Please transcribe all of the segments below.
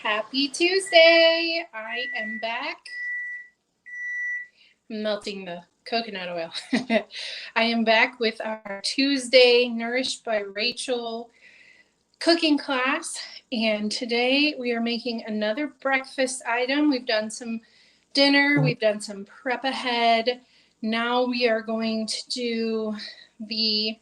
Happy Tuesday! I am back. Melting the coconut oil. I am back with our Tuesday Nourished by Rachel cooking class. And today we are making another breakfast item. We've done some dinner. We've done some prep ahead. Now we are going to do the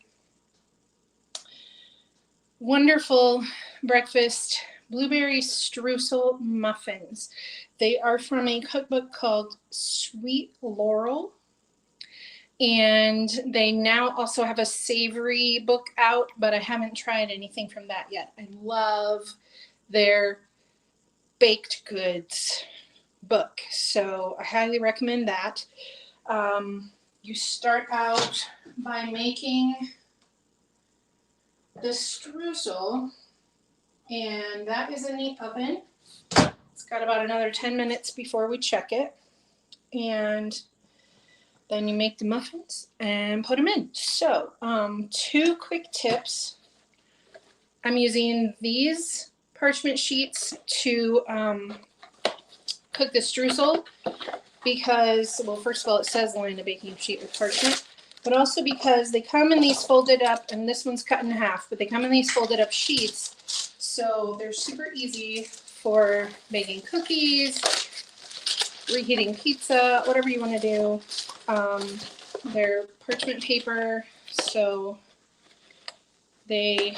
wonderful breakfast blueberry streusel muffins. They are from a cookbook called Sweet Laurel, and they now also have a savory book out, but I haven't tried anything from that yet. I love their baked goods book, so I highly recommend that. You start out by making the streusel, and that is in the oven. It's got about another 10 minutes before we check it. And then you make the muffins and put them in. So, 2 quick tips. I'm using these parchment sheets to cook the streusel because, well, first of all, it says line a baking sheet with parchment, but also because they come in these folded up, and this one's cut in half, but they come in these folded up sheets. So they're super easy for making cookies, reheating pizza, whatever you want to do. They're parchment paper, so they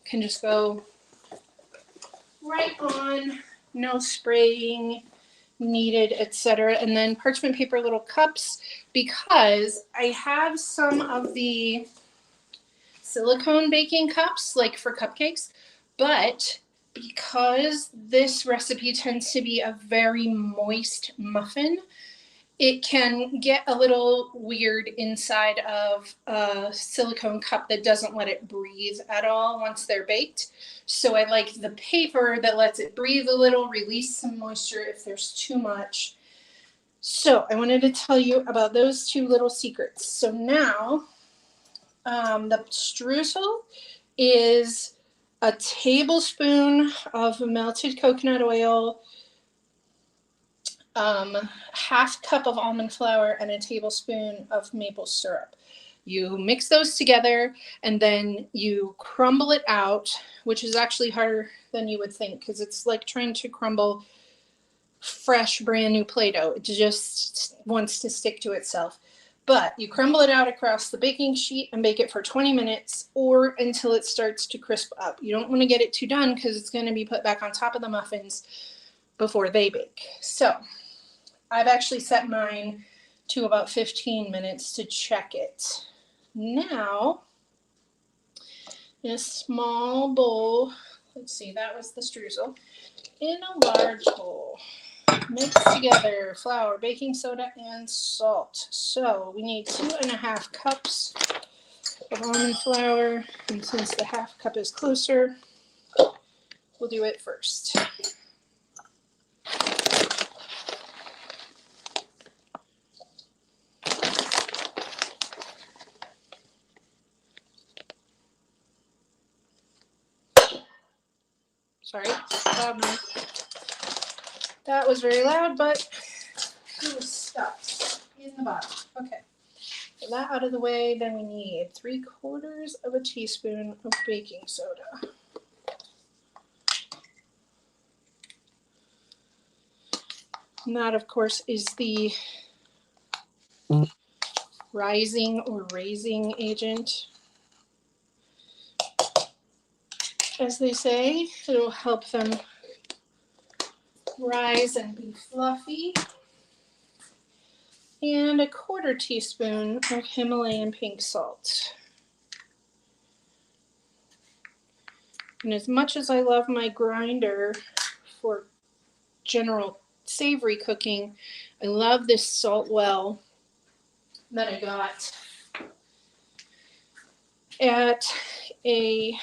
can just go right on, no spraying needed, etc. And then parchment paper little cups, because I have some of the silicone baking cups, like for cupcakes, but because this recipe tends to be a very moist muffin, it can get a little weird inside of a silicone cup that doesn't let it breathe at all once they're baked. So I like the paper that lets it breathe a little, release some moisture if there's too much. So I wanted to tell you about those 2 little secrets. So now the streusel is a tablespoon of melted coconut oil, half cup of almond flour, and a tablespoon of maple syrup. You mix those together and then you crumble it out, which is actually harder than you would think because it's like trying to crumble fresh, brand new Play-Doh. It just wants to stick to itself. But you crumble it out across the baking sheet and bake it for 20 minutes or until it starts to crisp up. You don't want to get it too done because it's going to be put back on top of the muffins before they bake. So I've actually set mine to about 15 minutes to check it. Now, in a small bowl, let's see, that was the streusel, in a large bowl, mix together flour, baking soda, and salt. So we need 2.5 cups of almond flour, and since the half cup is closer, we'll do it first. Sorry, loud noise. That was very loud, but it was stuck in the bottom. Okay, get that out of the way. Then we need 3/4 of a teaspoon of baking soda. And that, of course, is the rising or raising agent. As they say, it'll help them rise and be fluffy. And 1/4 teaspoon of Himalayan pink salt. And as much as I love my grinder for general savory cooking, I love this salt well that I got at a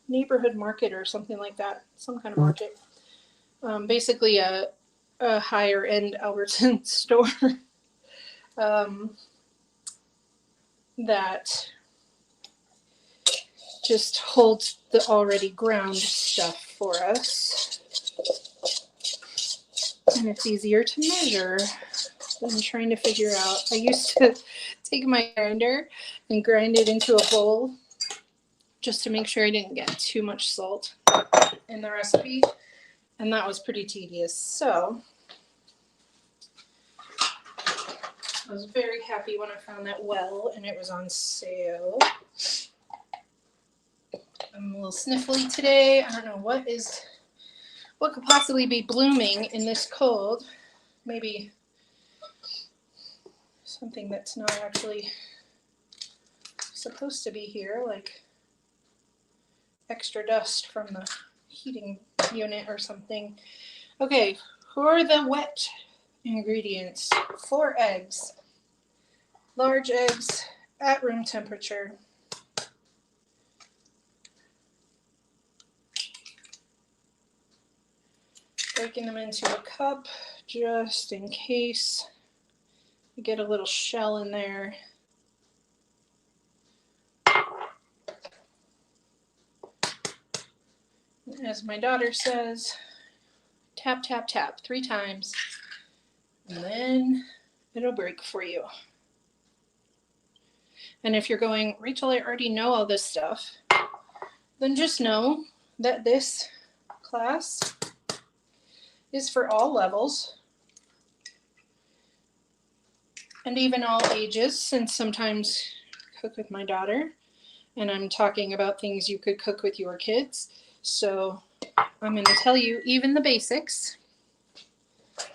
neighborhood market or something like that, some kind of market. Basically a higher end Albertsons store that just holds the already ground stuff for us. And it's easier to measure than trying to figure out. I used to take my grinder and grind it into a bowl just to make sure I didn't get too much salt in the recipe. And that was pretty tedious. So I was very happy when I found that well and it was on sale. I'm a little sniffly today. I don't know what could possibly be blooming in this cold. Maybe something that's not actually supposed to be here, like extra dust from the heating unit or something. Okay, for the wet ingredients, 4 eggs, large eggs at room temperature. Breaking them into a cup just in case you get a little shell in there. As my daughter says, tap, tap, tap 3 times, and then it'll break for you. And if you're going, Rachel, I already know all this stuff, then just know that this class is for all levels and even all ages, since sometimes I cook with my daughter and I'm talking about things you could cook with your kids. So I'm going to tell you even the basics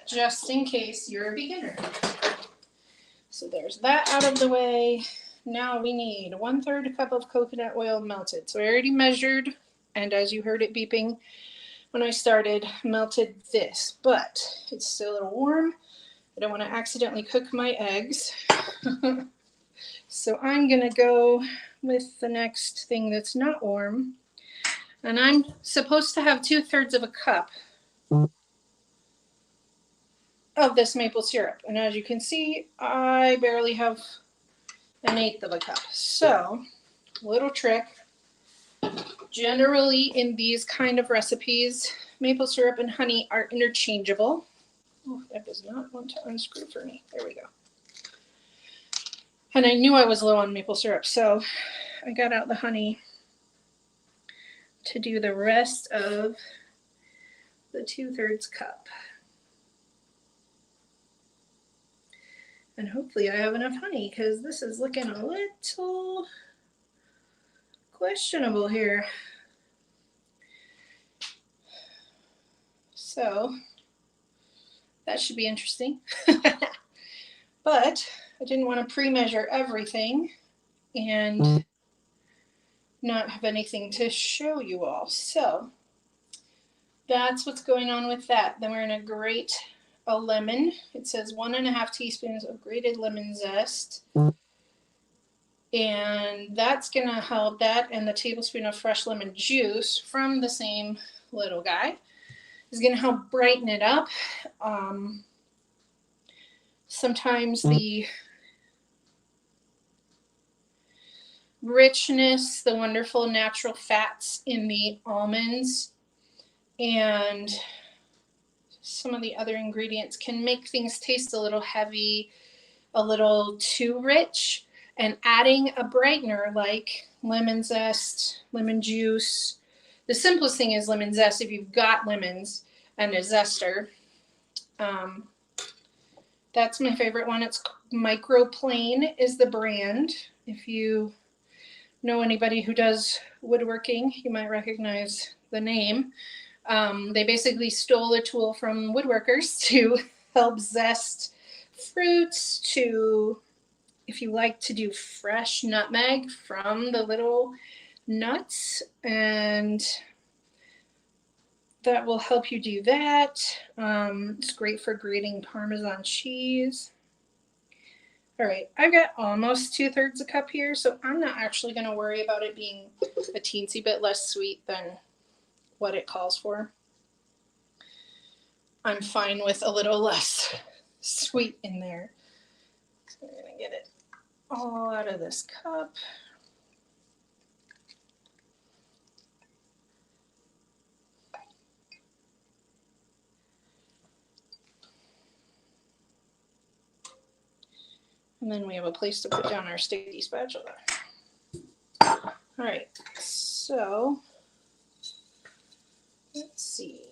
just in case you're a beginner. So there's that out of the way. Now we need 1/3 cup of coconut oil melted. So I already measured, and as you heard it beeping when I started, melted this, but it's still a little warm. I don't want to accidentally cook my eggs. So I'm going to go with the next thing that's not warm. And I'm supposed to have 2/3 of a cup of this maple syrup. And as you can see, I barely have 1/8 of a cup. So, little trick. Generally in these kind of recipes, maple syrup and honey are interchangeable. Oh, that does not want to unscrew for me. There we go. And I knew I was low on maple syrup, so I got out the honey to do the rest of the 2/3 cup. And hopefully I have enough honey, because this is looking a little questionable here. So that should be interesting. But I didn't want to pre-measure everything and not have anything to show you all. So that's what's going on with that. Then we're going to grate a lemon. It says 1.5 teaspoons of grated lemon zest. And that's going to help, that and the tablespoon of fresh lemon juice from the same little guy is going to help brighten it up. Sometimes the richness, the wonderful natural fats in the almonds and some of the other ingredients can make things taste a little heavy, a little too rich, and adding a brightener like lemon zest, lemon juice. The simplest thing is lemon zest if you've got lemons and a zester. That's my favorite one. It's Microplane is the brand. If you know anybody who does woodworking, you might recognize the name. They basically stole a tool from woodworkers to help zest fruits, to, if you like to do fresh nutmeg from the little nuts, and that will help you do that. It's great for grating Parmesan cheese. All right, I've got almost 2/3 a cup here, so I'm not actually going to worry about it being a teensy bit less sweet than what it calls for. I'm fine with a little less sweet in there. So we're going to get it all out of this cup. And then we have a place to put down our sticky spatula. All right, so let's see.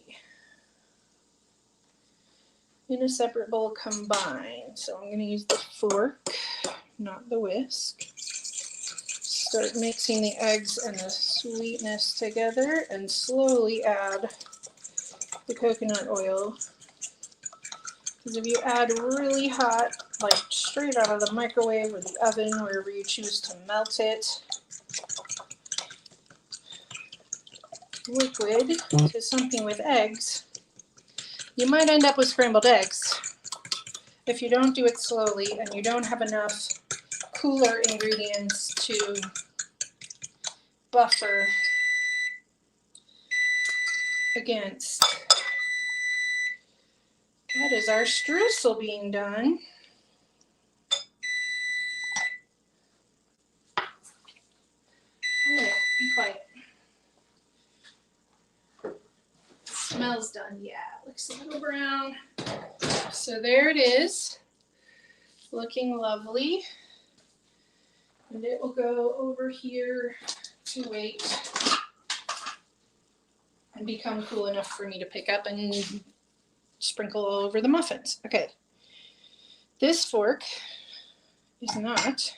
In a separate bowl, combine. So I'm going to use the fork, not the whisk. Start mixing the eggs and the sweetness together and slowly add the coconut oil. Because if you add really hot, like straight out of the microwave or the oven, wherever you choose to melt it, liquid to something with eggs, you might end up with scrambled eggs if you don't do it slowly and you don't have enough cooler ingredients to buffer against. That is our streusel being done. Oh, be quiet. Smells done. Yeah, looks a little brown. So there it is, looking lovely. And it will go over here to wait and become cool enough for me to pick up and sprinkle all over the muffins. Okay, this fork is not.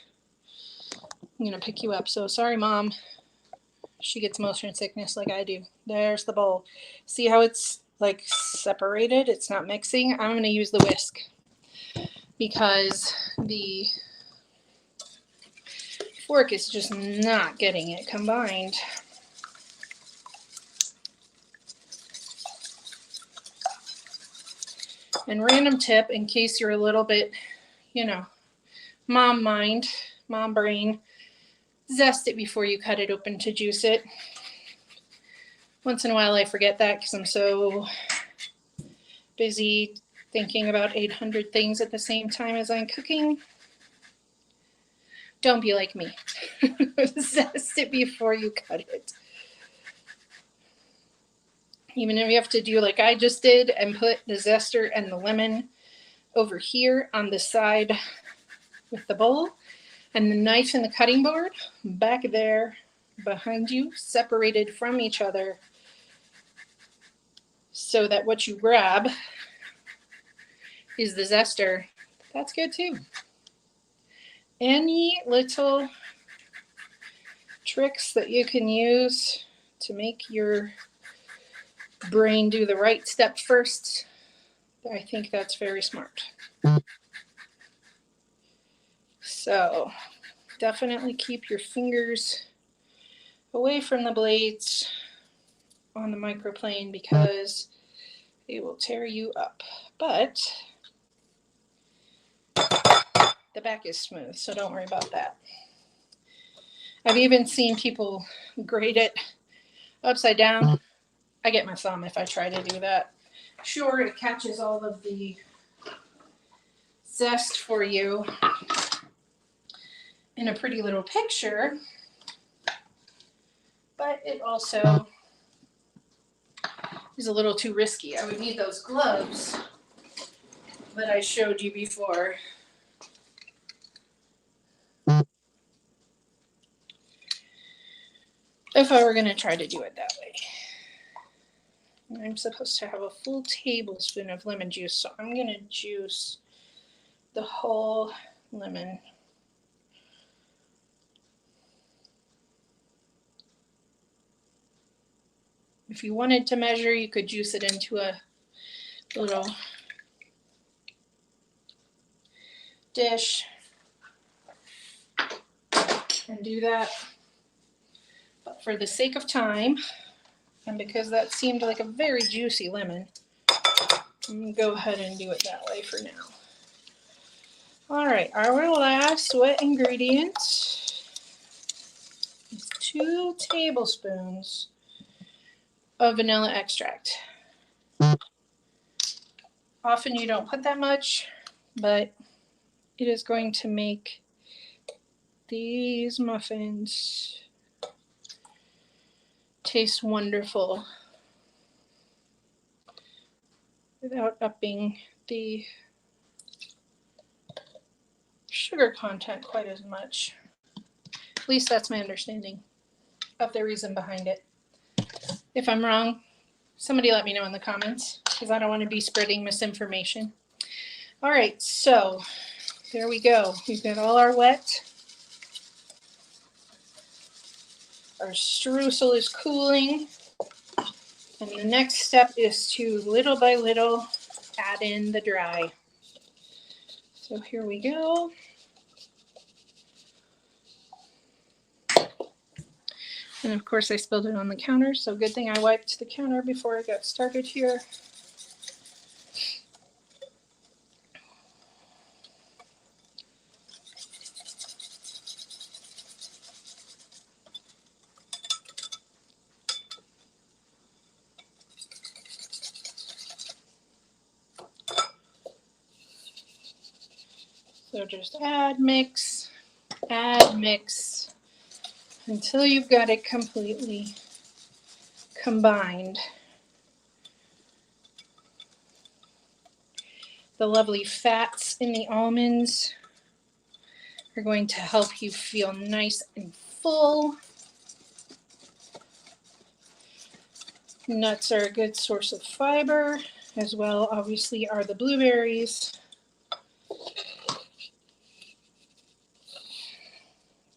I'm gonna pick you up. So sorry, Mom. She gets motion sickness like I do. There's the bowl. See how it's like separated? It's not mixing. I'm gonna use the whisk because the fork is just not getting it combined. And random tip, in case you're a little bit, you know, mom mind, mom brain, zest it before you cut it open to juice it. Once in a while I forget that because I'm so busy thinking about 800 things at the same time as I'm cooking. Don't be like me. Zest it before you cut it. Even if you have to do like I just did and put the zester and the lemon over here on the side with the bowl and the knife and the cutting board back there behind you, separated from each other, so that what you grab is the zester. That's good too. Any little tricks that you can use to make your brain do the right step first, I think that's very smart. So definitely keep your fingers away from the blades on the microplane because they will tear you up. But the back is smooth, so don't worry about that. I've even seen people grate it upside down. I get my thumb if I try to do that. Sure, it catches all of the zest for you in a pretty little picture, but it also is a little too risky. I would need those gloves that I showed you before. If I were going to try to do it that way. And I'm supposed to have a full tablespoon of lemon juice, so I'm going to juice the whole lemon. If you wanted to measure, you could juice it into a little dish and do that. But for the sake of time, and because that seemed like a very juicy lemon, I'm going to go ahead and do it that way for now. All right, our last wet ingredient is 2 tablespoons of vanilla extract. Often you don't put that much, but it is going to make these muffins taste wonderful without upping the sugar content quite as much. At least that's my understanding of the reason behind it. If I'm wrong, somebody let me know in the comments, because I don't want to be spreading misinformation. All right, so there we go. We've got all our wet. Our streusel is cooling. And the next step is to, little by little, add in the dry. So here we go. And of course I spilled it on the counter, so good thing I wiped the counter before I got started here. So just add, mix, until you've got it completely combined. The lovely fats in the almonds are going to help you feel nice and full. Nuts are a good source of fiber, as well obviously are the blueberries.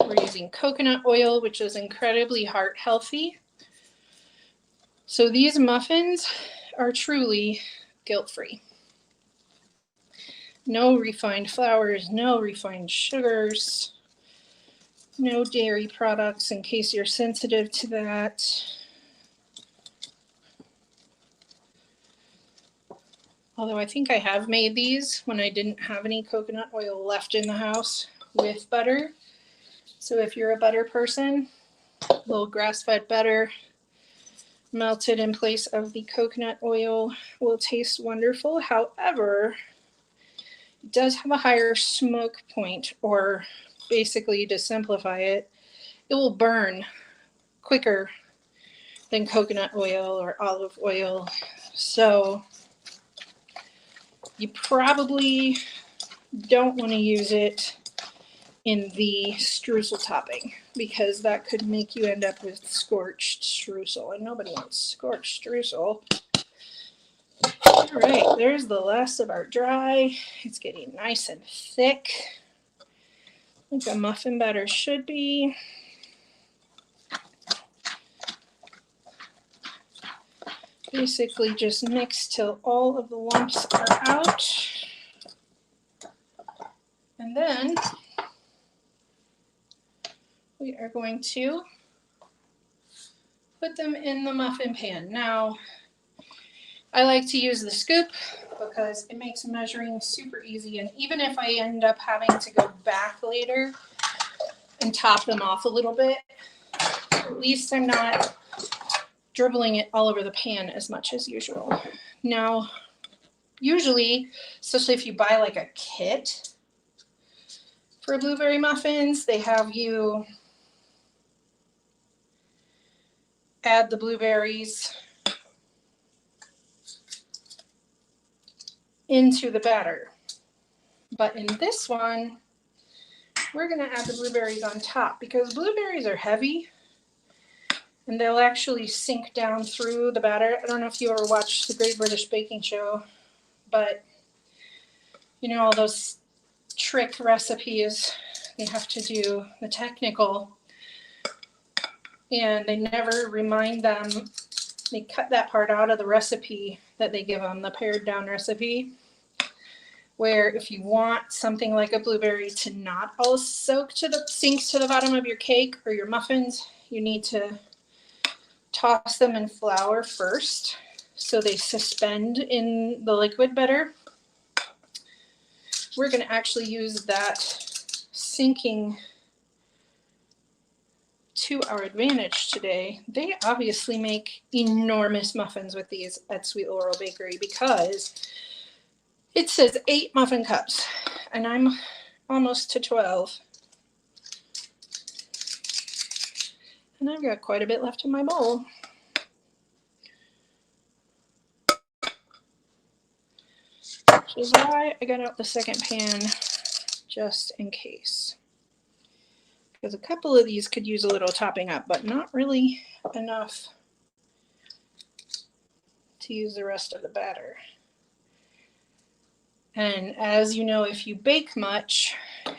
We're using coconut oil, which is incredibly heart healthy. So these muffins are truly guilt-free. No refined flours, no refined sugars, no dairy products in case you're sensitive to that. Although I think I have made these when I didn't have any coconut oil left in the house with butter. So if you're a butter person, a little grass-fed butter melted in place of the coconut oil will taste wonderful. However, it does have a higher smoke point, or basically, to simplify it, it will burn quicker than coconut oil or olive oil. So you probably don't want to use it in the streusel topping, because that could make you end up with scorched streusel, and nobody wants scorched streusel. All right, there's the last of our dry. It's getting nice and thick, like a muffin batter should be. Basically just mix till all of the lumps are out. And then we are going to put them in the muffin pan. Now, I like to use the scoop because it makes measuring super easy. And even if I end up having to go back later and top them off a little bit, at least I'm not dribbling it all over the pan as much as usual. Now, usually, especially if you buy like a kit for blueberry muffins, they have you add the blueberries into the batter. But in this one, we're going to add the blueberries on top because blueberries are heavy and they'll actually sink down through the batter. I don't know if you ever watched the Great British Baking Show, but you know all those trick recipes, they have to do the technical, and they never remind them. They cut that part out of the recipe that they give them, the pared down recipe, where if you want something like a blueberry to not all sink to the bottom of your cake or your muffins, you need to toss them in flour first so they suspend in the liquid better. We're going to actually use that sinking to our advantage today. They obviously make enormous muffins with these at Sweet Laurel Bakery because it says 8 muffin cups and I'm almost to 12. And I've got quite a bit left in my bowl. Which is why I got out the second pan just in case. Because a couple of these could use a little topping up, but not really enough to use the rest of the batter. And as you know, if you bake much,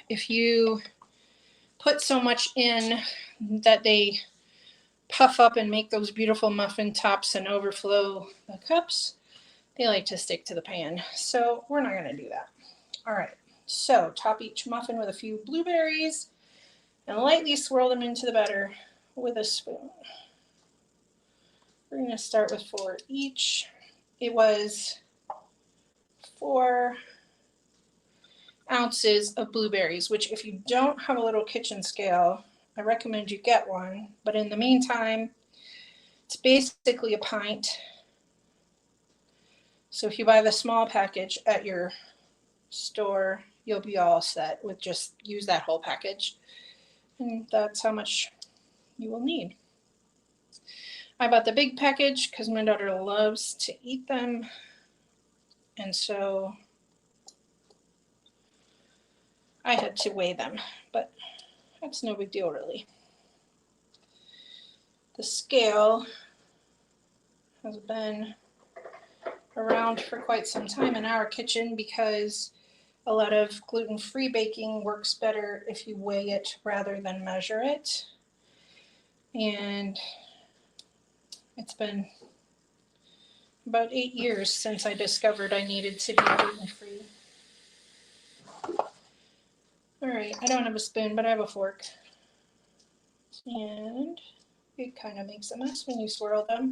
if you put so much in that they puff up and make those beautiful muffin tops and overflow the cups, they like to stick to the pan. So we're not going to do that. All right, so top each muffin with a few blueberries and lightly swirl them into the batter with a spoon. We're going to start with 4 each. It was 4 ounces of blueberries, which if you don't have a little kitchen scale, I recommend you get one. But in the meantime, it's basically a pint. So if you buy the small package at your store, you'll be all set with just use that whole package. And that's how much you will need. I bought the big package because my daughter loves to eat them. And so I had to weigh them, but that's no big deal really. The scale has been around for quite some time in our kitchen because a lot of gluten-free baking works better if you weigh it rather than measure it. And it's been about 8 years since I discovered I needed to be gluten-free. All right, I don't have a spoon, but I have a fork. And it kind of makes a mess when you swirl them.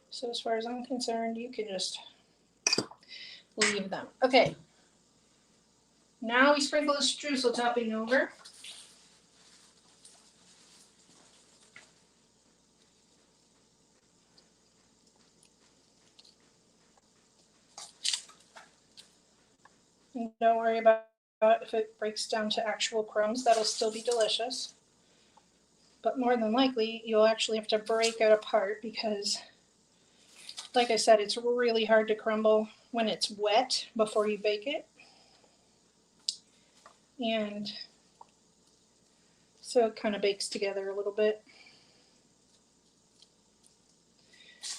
So as far as I'm concerned, you can just leave them. Okay. Now we sprinkle the streusel topping over. And don't worry about if it breaks down to actual crumbs, that'll still be delicious. But more than likely, you'll actually have to break it apart because, like I said, it's really hard to crumble when it's wet before you bake it. And so it kind of bakes together a little bit.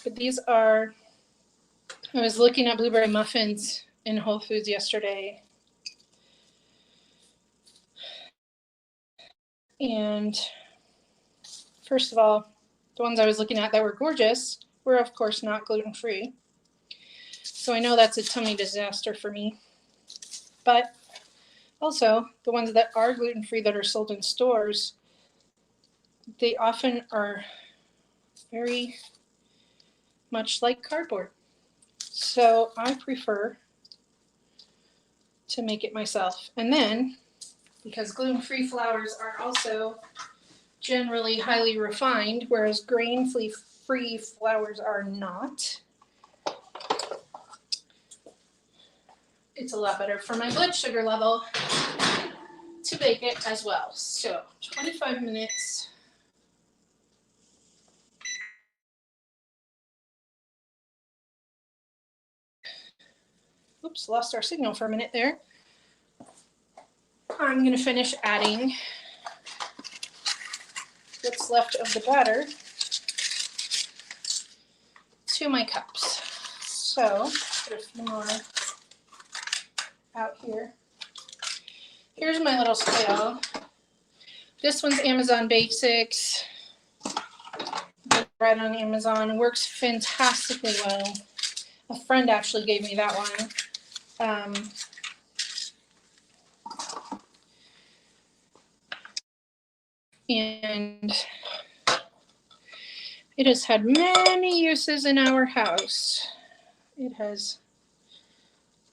But these are, I was looking at blueberry muffins in Whole Foods yesterday. And first of all, the ones I was looking at that were gorgeous were of course not gluten-free. So I know that's a tummy disaster for me. But also the ones that are gluten-free that are sold in stores, they often are very much like cardboard. So I prefer to make it myself. And then, because gluten-free flours are also generally highly refined, whereas grain-free flours are not, it's a lot better for my blood sugar level to bake it as well. So 25 minutes. Oops, lost our signal for a minute there. I'm going to finish adding what's left of the batter to my cups. So put a few more out here. Here's my little scale. This one's Amazon Basics. Right on Amazon. Works fantastically well. A friend actually gave me that one. And it has had many uses in our house. It has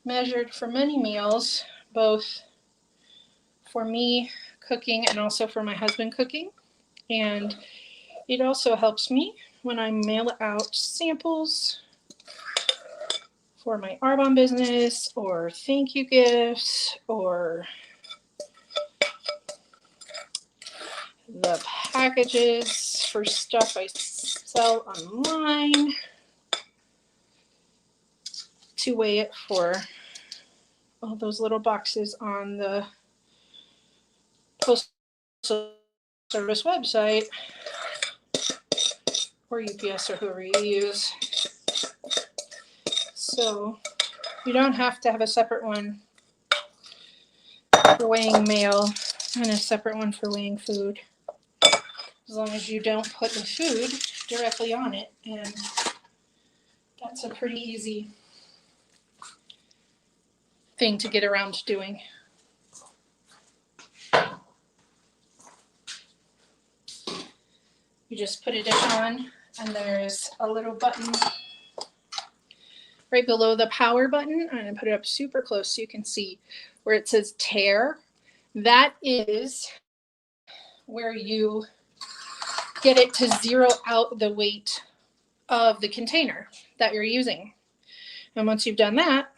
measured for many meals, both for me cooking and also for my husband cooking. And it also helps me when I mail out samples for my Arbonne business or thank you gifts or the packages for stuff I sell online, to weigh it for all those little boxes on the Postal Service website, or UPS or whoever you use. So you don't have to have a separate one for weighing mail and a separate one for weighing food, as long as you don't put the food directly on it. And that's a pretty easy thing to get around doing. You just put it on, and there's a little button right below the power button. I'm going to put it up super close so you can see where it says tare. That is where you get it to zero out the weight of the container that you're using. And once you've done that,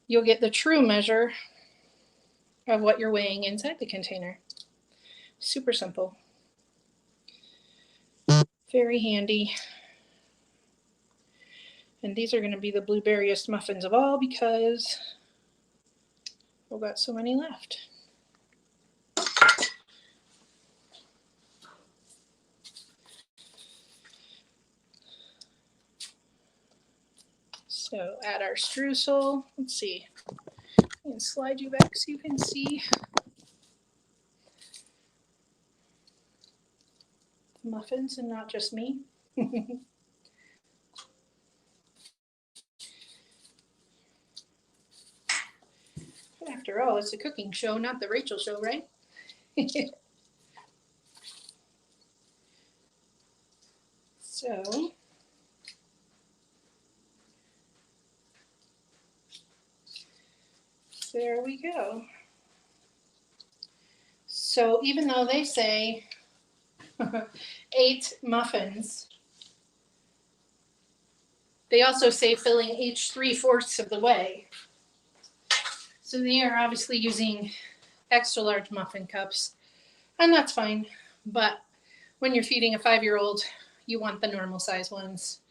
you'll get the true measure of what you're weighing inside the container. Super simple. Very handy. And these are going to be the blueberriest muffins of all because we've got so many left. So add our streusel. Let's see. I can slide you back so you can see the muffins and not just me. After all, it's a cooking show, not the Rachel show, right? So there we go. So even though they say 8 muffins, they also say filling each 3/4 of the way. So they are obviously using extra large muffin cups, and that's fine. But when you're feeding a 5-year-old, you want the normal size ones.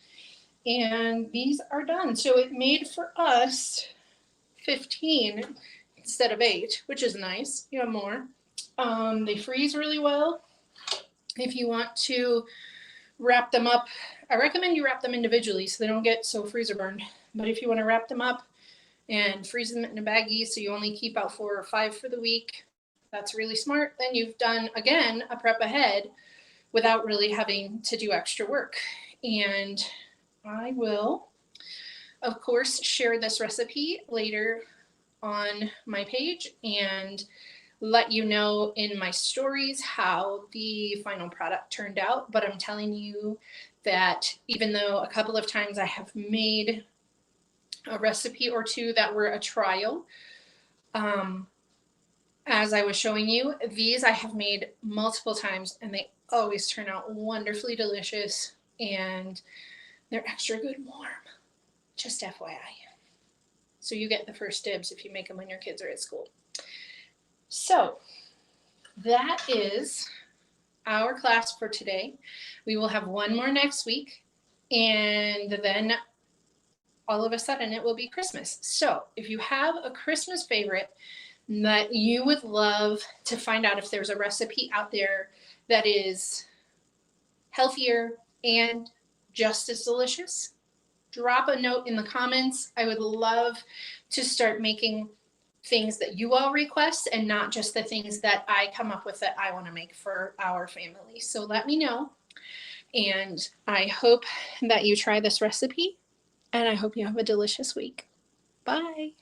And these are done. So it made for us 15 instead of 8, which is nice. You have more. They freeze really well. If you want to wrap them up, I recommend you wrap them individually so they don't get so freezer burned. But if you want to wrap them up and freeze them in a baggie so you only keep out 4 or 5 for the week, that's really smart. Then you've done, again, a prep ahead without really having to do extra work. And I will, of course, share this recipe later on my page and let you know in my stories how the final product turned out. But I'm telling you that even though a couple of times I have made a recipe or two that were a trial, as I was showing you, these I have made multiple times and they always turn out wonderfully delicious, and they're extra good warm, just FYI. So you get the first dibs if you make them when your kids are at school. So that is our class for today. We will have one more next week, and then all of a sudden it will be Christmas. So if you have a Christmas favorite that you would love to find out if there's a recipe out there that is healthier and just as delicious, drop a note in the comments. I would love to start making things that you all request and not just the things that I come up with that I want to make for our family. So let me know. And I hope that you try this recipe, and I hope you have a delicious week. Bye.